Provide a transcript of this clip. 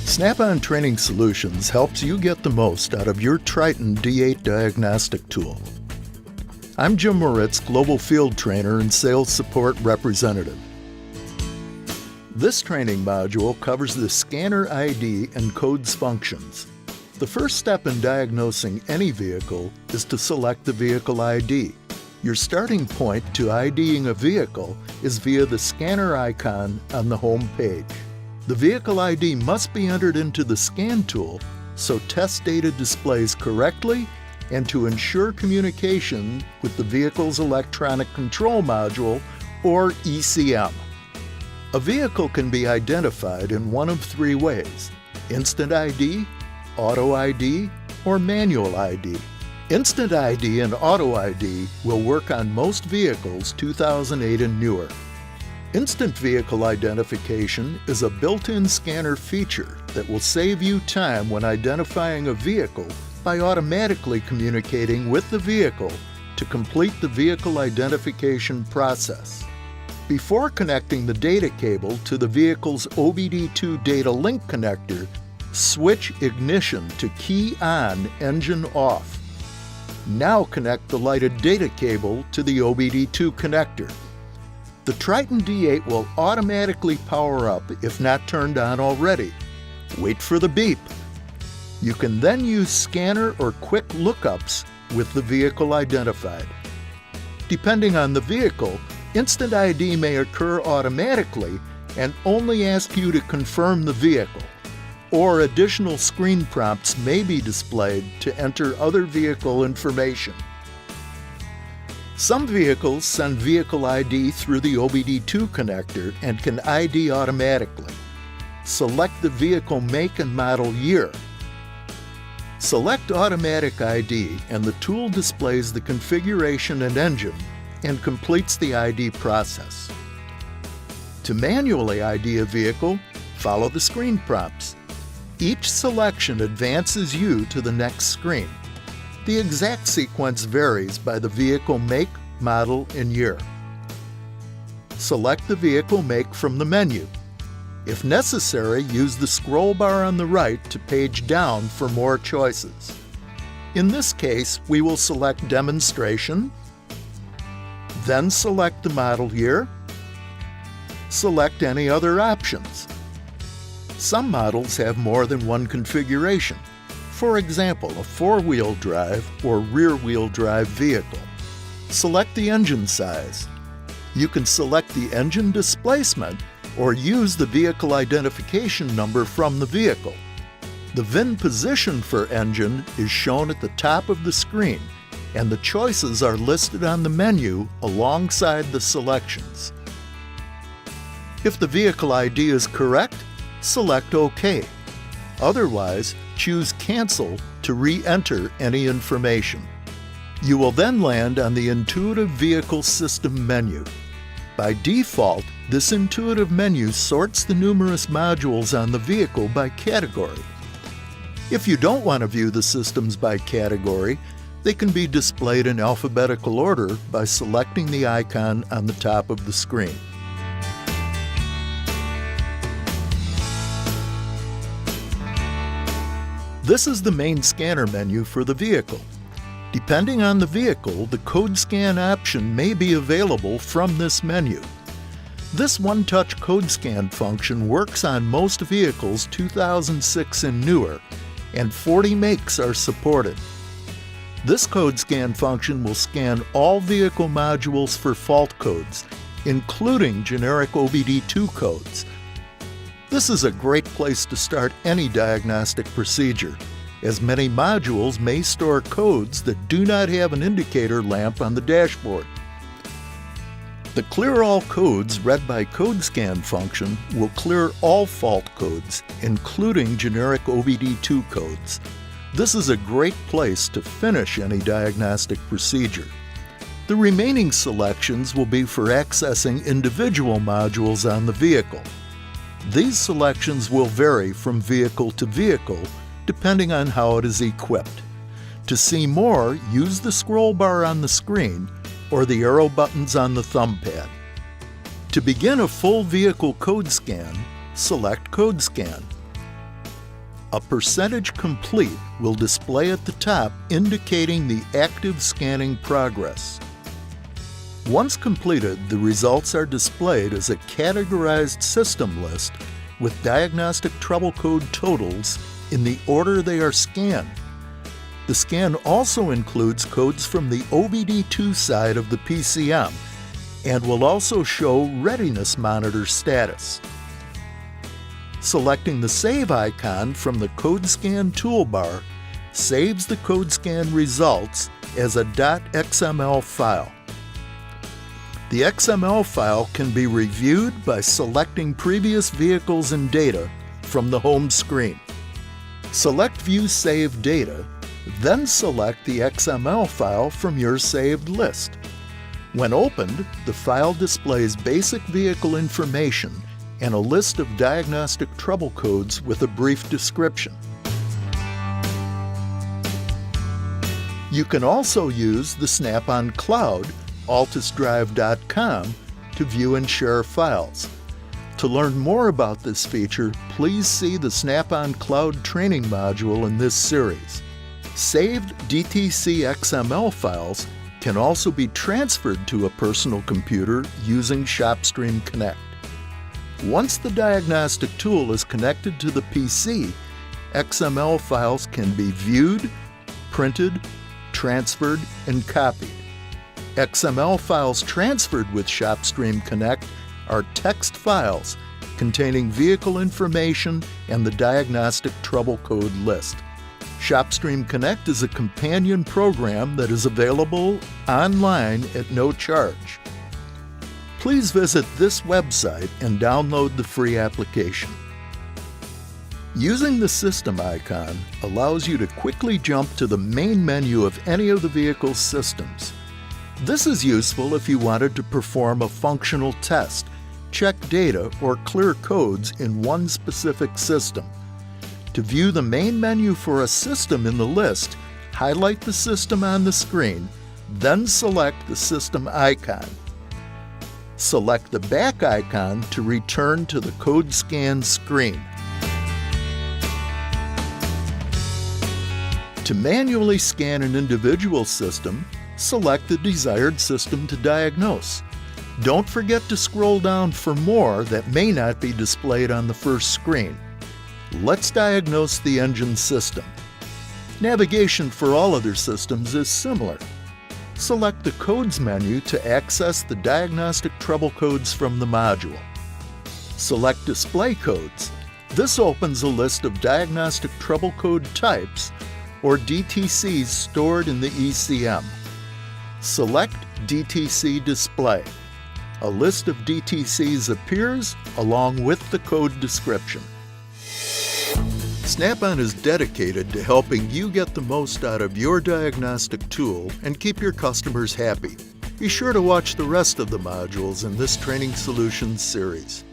Snap-on Training Solutions helps you get the most out of your TRITON-D8 diagnostic tool. I'm Jim Moritz, Global Field Trainer and Sales Support Representative. This training module covers the scanner ID and codes functions. The first step in diagnosing any vehicle is to select the vehicle ID. Your starting point to IDing a vehicle is via the scanner icon on the home page. The vehicle ID must be entered into the scan tool so test data displays correctly and to ensure communication with the vehicle's electronic control module, or ECM. A vehicle can be identified in one of three ways: Instant ID, Auto ID, or Manual ID. Instant ID and Auto ID will work on most vehicles 2008 and newer. Instant Vehicle Identification is a built-in scanner feature that will save you time when identifying a vehicle by automatically communicating with the vehicle to complete the vehicle identification process. Before connecting the data cable to the vehicle's obd-ii data link connector, switch ignition to key on engine off. Now connect the lighted data cable to the obd-ii connector. The TRITON-D8 will automatically power up if not turned on already. Wait for the beep. You can then use scanner or quick lookups with the vehicle identified. Depending on the vehicle, Instant ID may occur automatically and only ask you to confirm the vehicle, or additional screen prompts may be displayed to enter other vehicle information. Some vehicles send vehicle ID through the obd-ii connector and can ID automatically. Select the vehicle make and model year. Select Automatic ID and the tool displays the configuration and engine and completes the ID process. To manually ID a vehicle, follow the screen prompts. Each selection advances you to the next screen. The exact sequence varies by the vehicle make, model, and year. Select the vehicle make from the menu. If necessary, use the scroll bar on the right to page down for more choices. In this case, we will select Demonstration, then select the model year, select any other options. Some models have more than one configuration. For example, a four-wheel drive or rear-wheel drive vehicle. Select the engine size. You can select the engine displacement or use the vehicle identification number from the vehicle. The VIN position for engine is shown at the top of the screen, and the choices are listed on the menu alongside the selections. If the vehicle ID is correct, select OK. Otherwise, choose Cancel to re-enter any information. You will then land on the Intuitive Vehicle System menu. By default, this intuitive menu sorts the numerous modules on the vehicle by category. If you don't want to view the systems by category, they can be displayed in alphabetical order by selecting the icon on the top of the screen. This is the main scanner menu for the vehicle. Depending on the vehicle, the code scan option may be available from this menu. This one-touch code scan function works on most vehicles 2006 and newer, and 40 makes are supported. This code scan function will scan all vehicle modules for fault codes, including generic obd-ii codes. This is a great place to start any diagnostic procedure, as many modules may store codes that do not have an indicator lamp on the dashboard. The Clear All Codes Read by Code Scan function will clear all fault codes, including generic obd-ii codes. This is a great place to finish any diagnostic procedure. The remaining selections will be for accessing individual modules on the vehicle. These selections will vary from vehicle to vehicle, depending on how it is equipped. To see more, use the scroll bar on the screen or the arrow buttons on the thumb pad. To begin a full vehicle code scan, select Code Scan. A percentage complete will display at the top indicating the active scanning progress. Once completed, the results are displayed as a categorized system list with diagnostic trouble code totals in the order they are scanned. The scan also includes codes from the obd-ii side of the PCM and will also show readiness monitor status. Selecting the Save icon from the Code Scan toolbar saves the code scan results as a .xml file. The XML file can be reviewed by selecting previous vehicles and data from the home screen. Select View Saved Data, then select the XML file from your saved list. When opened, the file displays basic vehicle information and a list of diagnostic trouble codes with a brief description. You can also use the Snap-on Cloud, altusdrive.com, to view and share files. To learn more about this feature, please see the Snap-on Cloud training module in this series. Saved DTC XML files can also be transferred to a personal computer using ShopStream Connect. Once the diagnostic tool is connected to the PC, XML files can be viewed, printed, transferred, and copied. XML files transferred with ShopStream Connect are text files containing vehicle information and the diagnostic trouble code list. ShopStream Connect is a companion program that is available online at no charge. Please visit this website and download the free application. Using the system icon allows you to quickly jump to the main menu of any of the vehicle's systems. This is useful if you wanted to perform a functional test, check data, or clear codes in one specific system. To view the main menu for a system in the list, highlight the system on the screen, then select the system icon. Select the back icon to return to the code scan screen. To manually scan an individual system, select the desired system to diagnose. Don't forget to scroll down for more that may not be displayed on the first screen. Let's diagnose the engine system. Navigation for all other systems is similar. Select the Codes menu to access the diagnostic trouble codes from the module. Select Display Codes. This opens a list of diagnostic trouble code types, or DTCs, stored in the ECM. Select DTC Display. A list of DTCs appears along with the code description. Snap-on is dedicated to helping you get the most out of your diagnostic tool and keep your customers happy. Be sure to watch the rest of the modules in this Training Solutions series.